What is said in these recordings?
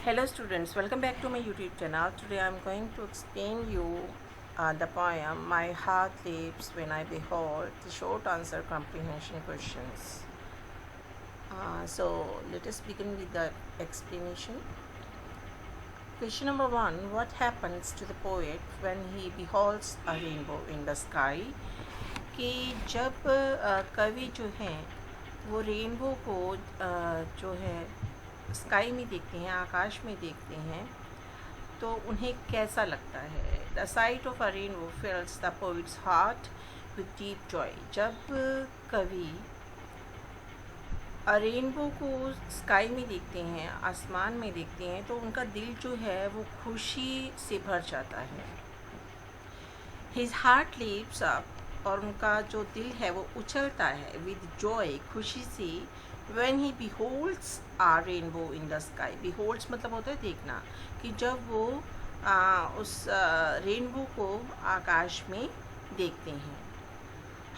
Hello students, welcome back to my YouTube channel. Today I am going to explain you the poem My Heart Leaps When I Behold the Short Answer Comprehension Questions. So let us begin with the explanation. Question number 1. What happens to the poet when he beholds a rainbow in the sky? कि जब कवि जो हैं वो rainbow को जो है sky में देखते हैं, आकाश में देखते हैं, तो उन्हें कैसा लगता है. The site of a rainbow फिल्स the poets heart with deep Joy. जब कवि रेनबो को स्काई में देखते हैं, आसमान में देखते हैं, तो उनका दिल जो है वो खुशी से भर जाता है. हिज हार्ट लीप्स अप, और उनका जो दिल है वो उछलता है विद जॉय, खुशी से. When he beholds a rainbow in the sky. Beholds मतलब होता है देखना, कि जब वो उस रेनबो को आकाश में देखते हैं.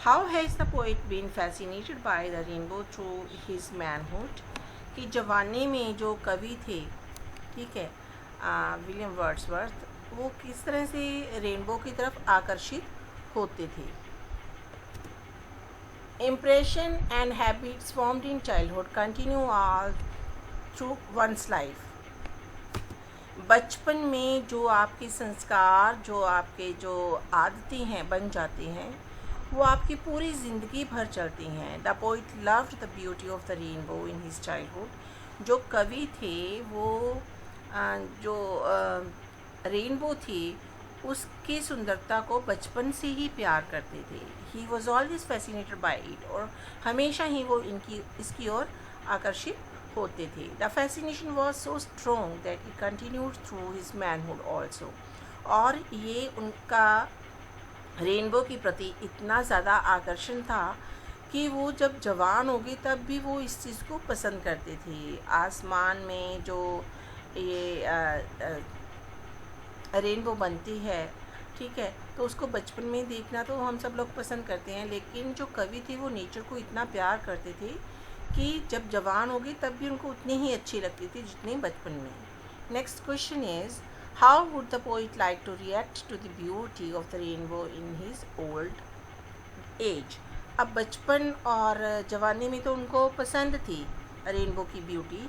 How has the poet been fascinated by the rainbow through his manhood? कि जवानी में जो कवि थे, ठीक है, विलियम वर्ड्सवर्थ, वो किस तरह से रेनबो की तरफ आकर्षित होते थे. Impression and habits formed in childhood continue all through one's life. बचपन में जो आपके संस्कार, जो आपके जो आदतें हैं बन जाती हैं, वो आपकी पूरी ज़िंदगी भर चलती हैं. The poet loved the beauty of the rainbow in his childhood. जो कवि थे वो जो रेनबो थी उसकी सुंदरता को बचपन से ही प्यार करते थे. He was always fascinated by it, और हमेशा ही वो इसकी ओर आकर्षित होते थे. The fascination was so strong that it continued through his manhood also. और ये उनका रेनबो के प्रति इतना ज़्यादा आकर्षण था कि वो जब जवान हो गए तब भी वो इस चीज़ को पसंद करते थे. आसमान में जो ये रेनबो बनती है, ठीक है, तो उसको बचपन में देखना तो हम सब लोग पसंद करते हैं, लेकिन जो कवि थे वो नेचर को इतना प्यार करते थे कि जब जवान हो गए तब भी उनको उतनी ही अच्छी लगती थी जितनी बचपन में. Next question is, how would the poet like to react to the beauty of the rainbow in his old age. अब बचपन और जवानी में तो उनको पसंद थी रेनबो की ब्यूटी,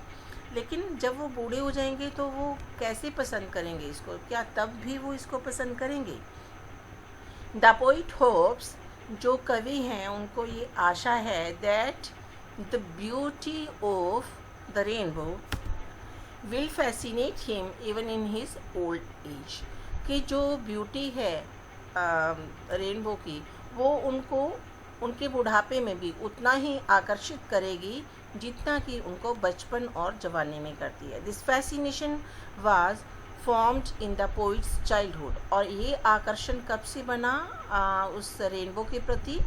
लेकिन जब वो बूढ़े हो जाएंगे तो वो कैसे पसंद करेंगे इसको. क्या तब भी वो इसको पसंद करेंगे. द पोइट होप्स, जो कवि हैं उनको ये आशा है, that the beauty of the rainbow will fascinate him even in his old age. कि जो ब्यूटी है रेनबो की वो उनको उनके बुढ़ापे में भी उतना ही आकर्षित करेगी जितना कि उनको बचपन और जवानी में करती है. This fascination was formed in the poets childhood. और ये आकर्षण कब से बना उस रेनबो के प्रति,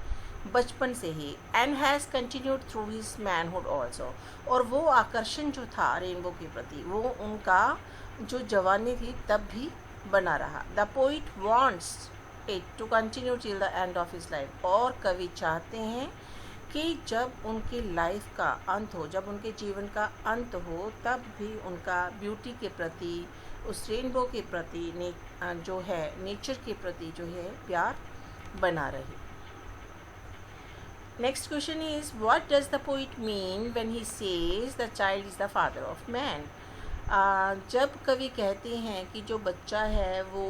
बचपन से ही. And has continued through his manhood also. और वो आकर्षण जो था रेनबो के प्रति वो उनका जो जवानी थी तब भी बना रहा. The poet wants it to continue till the end of his life. और कवि चाहते हैं कि जब उनकी लाइफ का अंत हो, जब उनके जीवन का अंत हो, तब भी उनका ब्यूटी के प्रति, उस रेनबो के प्रति जो है नेचर के प्रति जो है प्यार बना रहे. Next question is, what does the poet mean when he says the child is the father of man. जब कवि कहते हैं कि जो बच्चा है वो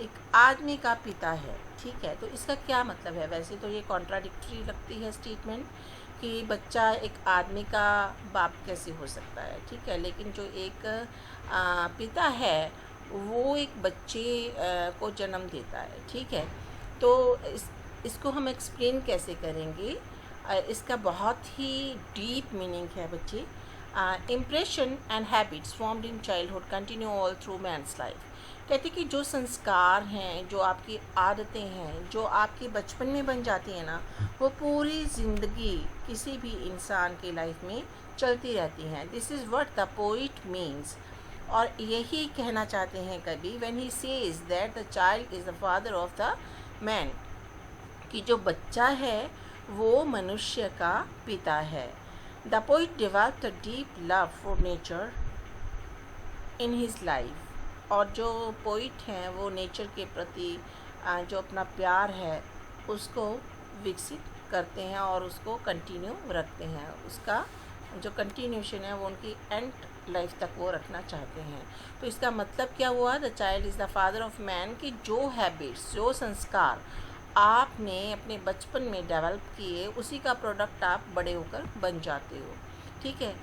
एक आदमी का पिता है, ठीक है, तो इसका क्या मतलब है. वैसे तो ये कॉन्ट्राडिक्टरी लगती है स्टेटमेंट कि बच्चा एक आदमी का बाप कैसे हो सकता है, ठीक है, लेकिन जो एक पिता है वो एक बच्चे को जन्म देता है, ठीक है. तो इसको हम एक्सप्लेन कैसे करेंगे. इसका बहुत ही डीप मीनिंग है बच्चे. Impression and habits formed in childhood continue all through man's life. कहते कि जो संस्कार हैं, जो आपकी आदतें हैं, जो आपके बचपन में बन जाती हैं ना, वो पूरी ज़िंदगी किसी भी इंसान की लाइफ में चलती रहती हैं. This is what the poet means. और यही कहना चाहते हैं कभी when he says that the child is the father of the man. कि जो बच्चा है वो मनुष्य का पिता है. The poet developed a deep love for nature in his life. और जो पोइट हैं वो नेचर के प्रति जो अपना प्यार है उसको विकसित करते हैं और उसको कंटिन्यू रखते हैं। उसका जो कंटिन्यूशन है वो उनकी एंड लाइफ तक वो रखना चाहते हैं। तो इसका मतलब क्या हुआ, the child is the father of man, कि जो हैबिट्स, जो संस्कार आपने अपने बचपन में डेवलप किए उसी का प्रोडक्ट आप बड़े होकर बन जाते हो। ठीक है,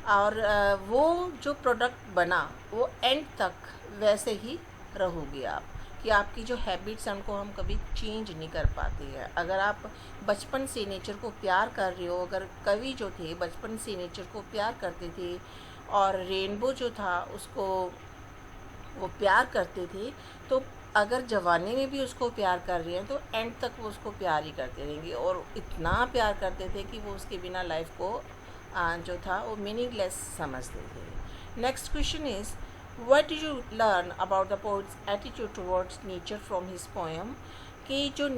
और वो जो प्रोडक्ट बना वो एंड तक वैसे ही रहोगे आप, कि आपकी जो हैबिट्स हैं उनको हम कभी चेंज नहीं कर पाते हैं। अगर आप बचपन से नेचर को प्यार कर रहे हो, अगर कवि जो थे बचपन से नेचर को प्यार करते थे और रेनबो जो था उसको वो प्यार करते थे, तो अगर जवानी में भी उसको प्यार कर रहे हैं तो एंड तक वो उसको प्यार ही करते रहेंगे। और इतना प्यार करते थे कि वो उसके बिना लाइफ को जो था वो मीनिंगलेस समझते थे। Next question is, What did you learn about the poet's attitude towards nature from his poem? कि जो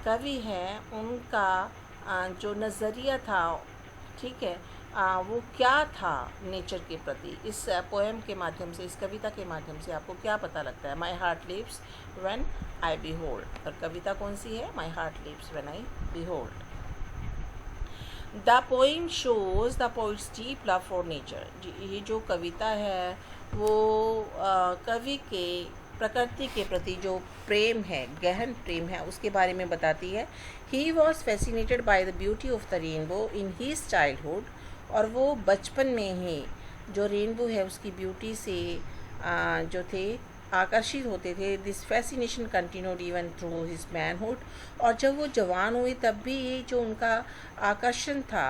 कवि हैं उनका जो नज़रिया था, ठीक है, वो क्या था नेचर के प्रति। इस पोएम के माध्यम से, इस कविता के माध्यम से आपको क्या पता लगता है? My heart lives when I behold. और कविता कौन सी है? My heart lives when I behold. The poem shows the poet's deep love for nature. ये जो कविता है वो कवि के प्रकृति के प्रति जो प्रेम है, गहन प्रेम है, उसके बारे में बताती है। He was fascinated by the beauty of the rainbow in his childhood. और वो बचपन में ही जो रेनबो है उसकी ब्यूटी से जो थे आकर्षित होते थे। This fascination continued even through his manhood. और जब वो जवान हुए तब भी ये जो उनका आकर्षण था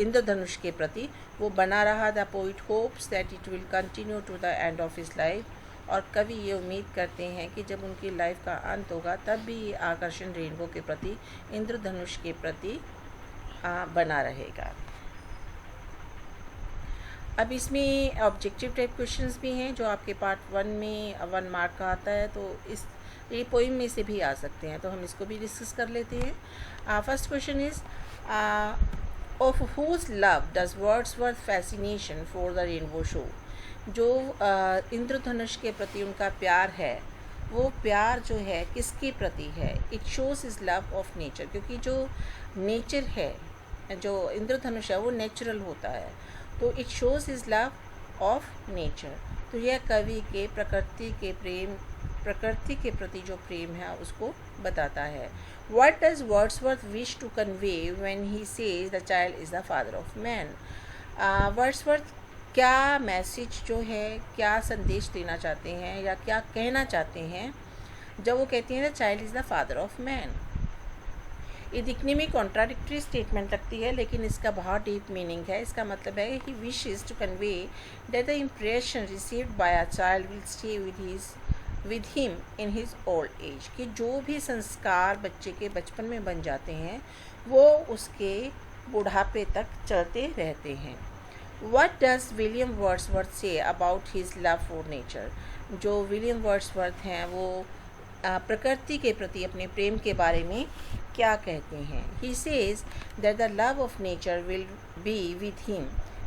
इंद्रधनुष के प्रति वो बना रहा। The poet hopes that it will continue to the end of his life. और कवि ये उम्मीद करते हैं कि जब उनकी लाइफ का अंत होगा तब भी ये आकर्षण रेनबो के प्रति, इंद्रधनुष के प्रति बना रहेगा। अब इसमें ऑब्जेक्टिव टाइप क्वेश्चंस भी हैं जो आपके पार्ट 1 में 1 मार्क का आता है, तो इस ये पोइम में से भी आ सकते हैं, तो हम इसको भी डिस्कस कर लेते हैं। First question is, of whose love does Wordsworth fascination for the rainbow show. जो इंद्रधनुष के प्रति उनका प्यार है वो प्यार जो है किसके प्रति है? It shows is love of nature, क्योंकि जो नेचर है, जो इंद्रधनुष है वो नेचुरल होता है, तो it shows is love of nature. तो यह कवि के प्रकृति के प्रति जो प्रेम है उसको बताता है। What does Wordsworth wish to convey when he says the child is the father of man? Wordsworth क्या मैसेज जो है, क्या संदेश देना चाहते हैं या क्या कहना चाहते हैं जब वो कहते हैं the child is the father of man? ये दिखने में कॉन्ट्राडिक्टरी स्टेटमेंट लगती है, लेकिन इसका बहुत डीप मीनिंग है। इसका मतलब है he wishes to convey that the impression received by a child will stay with him in his old age. कि जो भी संस्कार बच्चे के बचपन में बन जाते हैं वो उसके बुढ़ापे तक चलते रहते हैं। What does William Wordsworth say about his love for nature? जो विलियम वर्ड्सवर्थ हैं वो प्रकृति के प्रति अपने प्रेम के बारे में क्या कहते हैं? He says that the love of nature will be with him,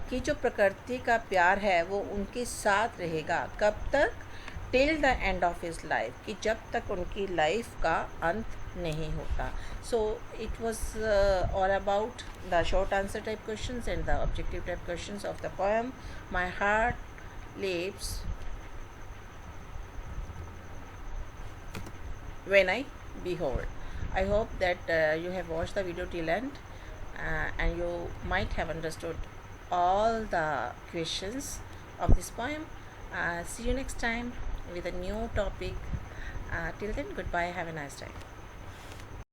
कि जो प्रकृति का प्यार है वो उनके साथ रहेगा। कब तक? Till the end of his life, कि जब तक उनकी लाइफ का अंत नहीं होता। So it was all about the short answer type questions and the objective type questions of the poem My Heart Leaps When I Behold. I hope that you have watched the video till end and you might have understood all the questions of this poem. See you next time with a new topic. Till then, goodbye. Have a nice time.